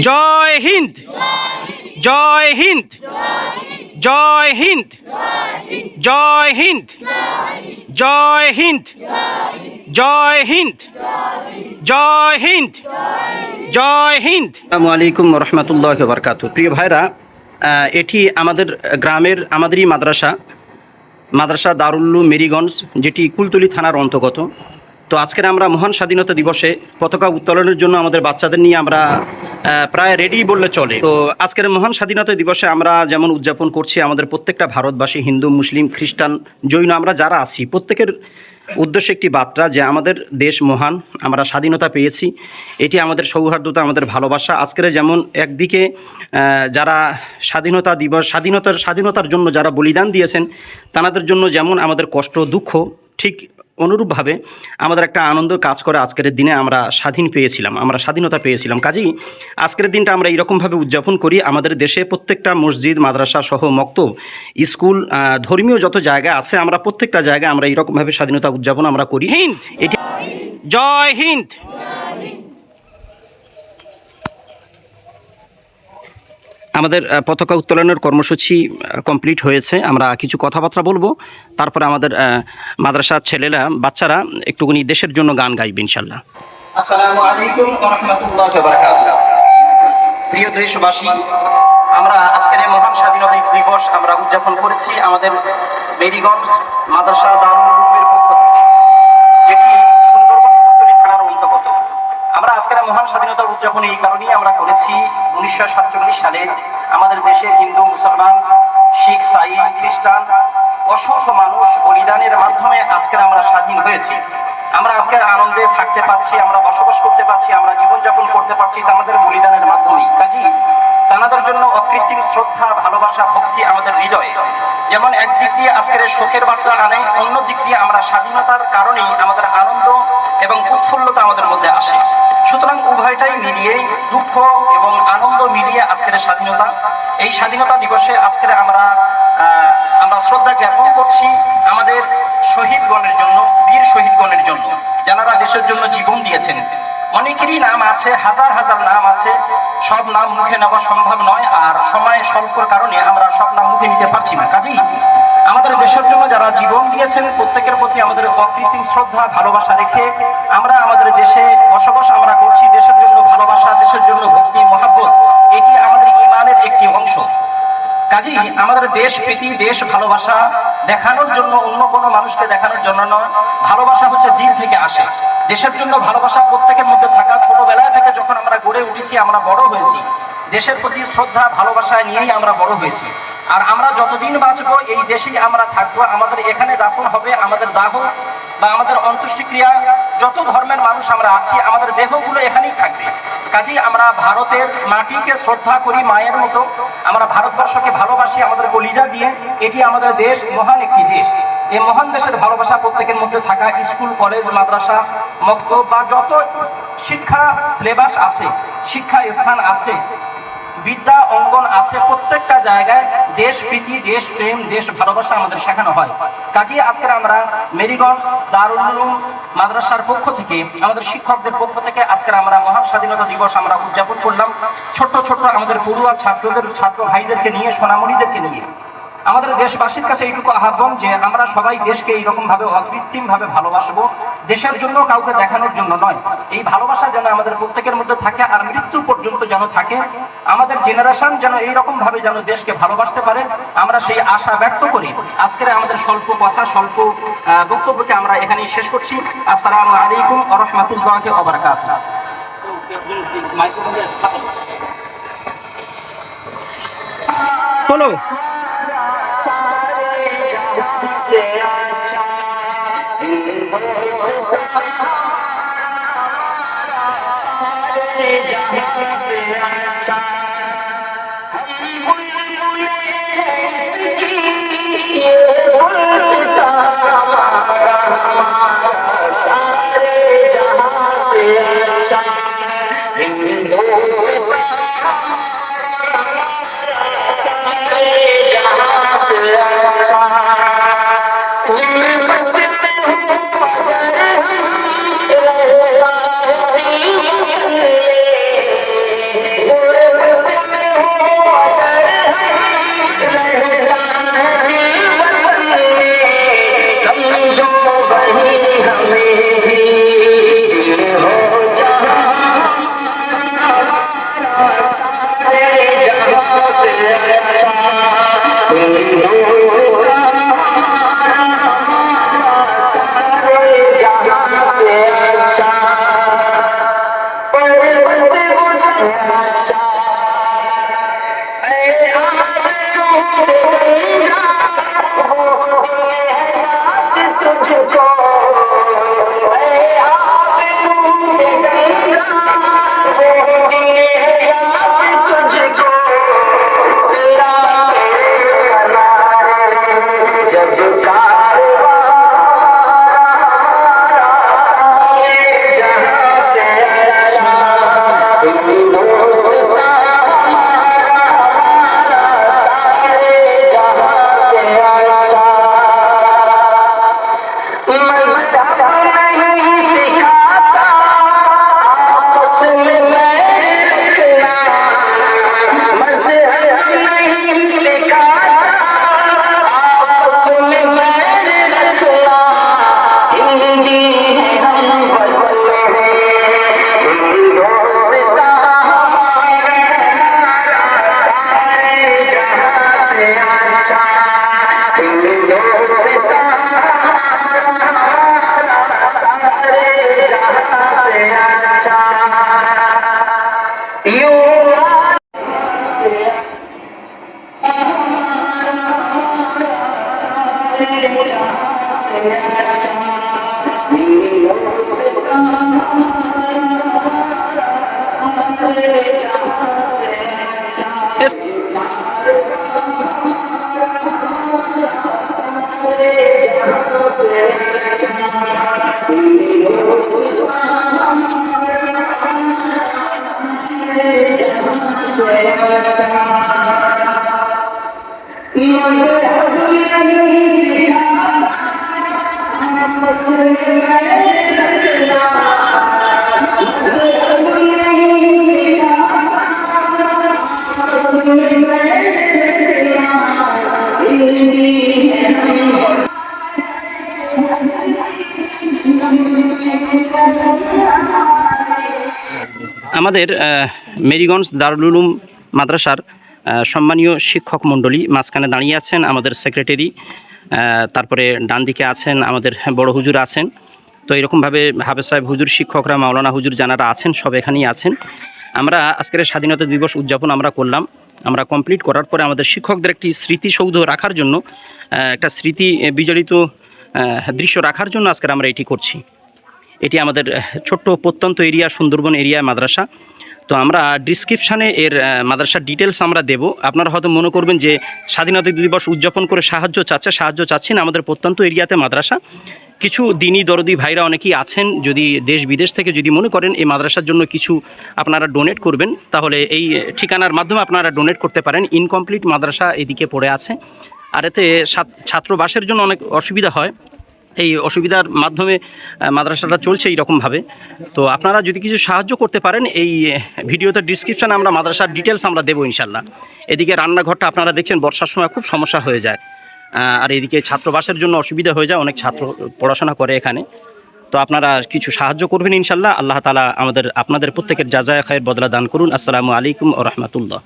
জয় হিন্দ, জয় হিন্দ, জয় হিন্দ, জয় হিন্দ, জয় হিন্দ, জয় হিন্দ, জয় হিন্দ, জয় হিন্দ। আসসালামু আলাইকুম রহমতুল্লাহ বারকাতুহু। প্রিয় ভাইরা, এটি আমাদের গ্রামের আমাদেরই মাদ্রাসা দারুল উলুম মেরিগঞ্জ, যেটি কুলতলি থানার অন্তর্গত। তো আজকের আমরা মহান স্বাধীনতা দিবসে পতাকা উত্তোলনের জন্য আমাদের বাচ্চাদের নিয়ে আমরা প্রায় রেডি বললে চলে। তো আজকের মহান স্বাধীনতা দিবসে আমরা যেমন উদযাপন করছি, আমাদের প্রত্যেকটা ভারতবাসী, হিন্দু, মুসলিম, খ্রিস্টান, জৈন, আমরা যারা আছি প্রত্যেকের উদ্দেশ্যে একটি বার্তা যে আমাদের দেশ মহান, আমরা স্বাধীনতা পেয়েছি। এটি আমাদের সৌহার্দ্যতা, আমাদের ভালোবাসা। আজকের যেমন একদিকে যারা স্বাধীনতা দিবস, স্বাধীনতার জন্য যারা বলিদান দিয়েছেন, তাদের জন্য যেমন আমাদের কষ্ট, দুঃখ, ঠিক অনুরূপভাবে আমাদের একটা আনন্দ কাজ করে। আজকের দিনে আমরা স্বাধীনতা পেয়েছিলাম। কাজেই আজকের দিনটা আমরা এইরকমভাবে উদযাপন করি। আমাদের দেশে প্রত্যেকটা মসজিদ, মাদ্রাসা সহ মক্তব, স্কুল, ধর্মীয় যত জায়গা আছে, আমরা প্রত্যেকটা জায়গায় আমরা এইরকমভাবে স্বাধীনতা উদযাপন আমরা করি। হিন্দ, এটি জয় হিন্দ। আমাদের পতাকা উত্তোলনের কর্মসূচি কমপ্লিট হয়েছে। আমরা কিছু কথাবার্তা বলবো, তারপরে আমাদের মাদ্রাসার ছেলেরা, বাচ্চারা একটুখানি দেশের জন্য গান গাইবে ইনশাল্লাহ। আসসালামু আলাইকুম ওয়া রাহমাতুল্লাহি ওয়া বারাকাতুহু। প্রিয় দেশবাসী, আমরা আজকের এই মহান স্বাধীনতা দিবস আমরা উদযাপন করেছি আমাদের মেরিগঞ্জ মাদ্রাসা দারুল উলুমের পক্ষ থেকে, যেটি সুন্দরবন কুলতলি থানার অন্তর্গত। আমরা আজকের মহান স্বাধীনতা উদযাপন এই কারণেই আমরা করেছি, 1947 সালে আমাদের দেশে হিন্দু, মুসলমান, শিখ, সাই, খ্রিস্টান অসংখ্য মানুষ বলিদানের মাধ্যমে আজকের আমরা স্বাধীন হয়েছি। আমরা আজকের আনন্দে থাকতে পারছি, আমরা বসবাস করতে পারছি, আমরা জীবনযাপন করতে পারছি আমাদের বলিদানের মাধ্যমেই। কাজেই তাদের জন্য অকৃত্রিম শ্রদ্ধা, ভালোবাসা, ভক্তি আমাদের হৃদয়ে যেমন একদিক দিয়ে আজকের শোকের বার্তা আনে, অন্য দিক দিয়ে আমরা স্বাধীনতার কারণেই আমাদের আনন্দ এবং উৎফুল্লতা আমাদের মধ্যে আসে। সুতরাং উভয়টাই মিলিয়ে, দুঃখ এবং আনন্দ মিলিয়ে আজকের স্বাধীনতা। এই স্বাধীনতা দিবসে আজকের আমরা শ্রদ্ধা জ্ঞাপন করছি আমাদের শহীদগণের জন্য, বীর শহীদগণের জন্য, যারা দেশের জন্য জীবন দিয়েছেন। অনেকেরই নাম আছে, হাজার হাজার নাম আছে, সব নাম মুখে নেওয়া সম্ভব নয়, আর সময় স্বল্পর কারণে আমরা সব নাম মুখে নিতে পারছি না। কাজেই আমাদের দেশের জন্য যারা জীবন দিয়েছেন প্রত্যেকের প্রতি আমাদের অকৃত্রিম শ্রদ্ধা, ভালোবাসা রেখে আমরা আমাদের দেশে বসবাস আমরা করছি। দেশের জন্য ভালোবাসা, দেশের জন্য ভক্তি, মহাব্বত, এটি আমাদের ঈমানের একটি অংশ। কাজেই আমাদের দেশ প্রীতি, দেশ ভালোবাসা দেখানোর জন্য, অন্য কোনো মানুষকে দেখানোর জন্য নয়, ভালোবাসা হচ্ছে দিল থেকে আসে। দেশের জন্য ভালোবাসা প্রত্যেকের মধ্যে থাকা, ছোটবেলায় থেকে যখন আমরা গড়ে উঠেছি, আমরা বড় হয়েছি, দেশের প্রতি শ্রদ্ধা, ভালোবাসা নিয়েই আমরা বড় হয়েছি। আর আমরা যতদিন বাঁচবো এই দেশেই আমরা থাকবো। আমাদের এখানে দাফন হবে, আমাদের দাহ বা আমাদের অন্ত্যেষ্টিক্রিয়া, যত ধর্মের মানুষ আমরা আছি, আমাদের দেহগুলো এখানেই থাকবে। কাজেই আমরা ভারতের মাটিকে শ্রদ্ধা করি মায়ের মতো, আমরা ভারতবর্ষকে ভালোবাসি আমাদের কলিজা দিয়ে। এটি আমাদের দেশ, মহান একটি দেশ। এই মহান দেশের ভালোবাসা প্রত্যেকের মধ্যে থাকা, স্কুল, কলেজ, মাদ্রাসা, মক্তব বা যত শিক্ষা সিলেবাস আছে, শিক্ষা স্থান আছে, বিদ্যা অঙ্গন আছে, প্রত্যেকটা জায়গায় দেশ প্রীতি, দেশ প্রেম, দেশ ভালোবাসা আমাদের শেখানো হয়। কাজেই আজকের আমরা মেরিগঞ্জ দারুল উলুম মাদ্রাসার পক্ষ থেকে, আমাদের শিক্ষকদের পক্ষ থেকে আজকের আমরা মহান স্বাধীনতা দিবস আমরা উদযাপন করলাম। ছোট্ট ছোট্ট আমাদের পড়ুয়া ছাত্র ভাইদেরকে নিয়ে, সোনামণিদেরকে নিয়ে আমাদের দেশবাসীর কাছে এইটুকু আহ্বান যে আমরা সবাই দেশকে এইরকম ভাবে অকৃত্রিম ভাবে ভালোবাসবো, দেশের জন্য, কাউকে দেখানোর জন্য নয়। এই ভালোবাসা যেন আমাদের প্রত্যেকের মধ্যে থাকে, আর মৃত্যু পর্যন্ত যেন থাকে। আমাদের জেনারেশন যেন এইরকম ভাবে যেন দেশকে ভালোবাসতে পারে, আমরা সেই আশা ব্যক্ত করি আজকের আমাদের স্বল্প কথা, স্বল্প বক্তব্যকে আমরা এখানেই শেষ করছি। আসসালামু আলাইকুম ওয়া রাহমাতুল্লাহি ওয়া বারাকাতুহু। বলো। से अच्छा सारे जहां से अच्छा सारे जहां से अच्छा सारे जहां से अच्छा আমাদের মেরিগঞ্জ দারুল উলুম মাদ্রাসার সম্মানীয় শিক্ষক মণ্ডলী মাঝখানে দাঁড়িয়ে আছেন আমাদের সেক্রেটারি, তারপরে ডান দিকে আছেন আমাদের বড় হুজুর আছেন। তো এরকমভাবে হাফেজ সাহেব হুজুর, শিক্ষকরা, মাওলানা হুজুর যারা আছেন সব এখানেই আছেন। আমরা আজকের স্বাধীনতা দিবস উদযাপন আমরা করলাম। আমরা কমপ্লিট করার পরে আমাদের শিক্ষকদের একটি স্মৃতিসৌধ রাখার জন্য, একটা স্মৃতি বিজড়িত দৃশ্য রাখার জন্য আজকের আমরা এটি করছি। এটি আমাদের ছোট্ট প্রত্যন্ত এরিয়া, সুন্দরবন এরিয়া মাদ্রাসা। তো আমরা ডিসক্রিপশানে এর মাদ্রাসার ডিটেলস আমরা দেব। আপনারা হয়তো মনে করবেন যে স্বাধীনতা দিবস উদযাপন করে সাহায্য চাচ্ছেন। আমাদের প্রত্যন্ত এরিয়াতে মাদ্রাসা, কিছু দিনী দরদি ভাইরা অনেকেই আছেন, যদি দেশ বিদেশ থেকে যদি মনে করেন এই মাদ্রাসার জন্য কিছু আপনারা ডোনেট করবেন, তাহলে এই ঠিকানার মাধ্যমে আপনারা ডোনেট করতে পারেন। ইনকমপ্লিট মাদ্রাসা এদিকে পড়ে আছে, আর এতে ছাত্রবাসের জন্য অনেক অসুবিধা হয়। এই অসুবিধার মাধ্যমে মাদ্রাসাটা চলছে এইরকমভাবে। তো আপনারা যদি কিছু সাহায্য করতে পারেন, এই ভিডিওতে ডিসক্রিপশানে আমরা মাদ্রাসার ডিটেলস আমরা দেবো ইনশাল্লাহ। এদিকে রান্নাঘরটা আপনারা দেখছেন বর্ষার সময় খুব সমস্যা হয়ে যায়, আর এদিকে ছাত্রবাসের জন্য অসুবিধা হয়ে যায়, অনেক ছাত্র পড়াশোনা করে এখানে। তো আপনারা কিছু সাহায্য করবেন ইনশাল্লাহ। আল্লাহ তাআলা আপনাদের প্রত্যেকের জাযায়ে খায়ের বদলা দান করুন। আসসালামু আলাইকুম ওয়া রাহমাতুল্লাহ।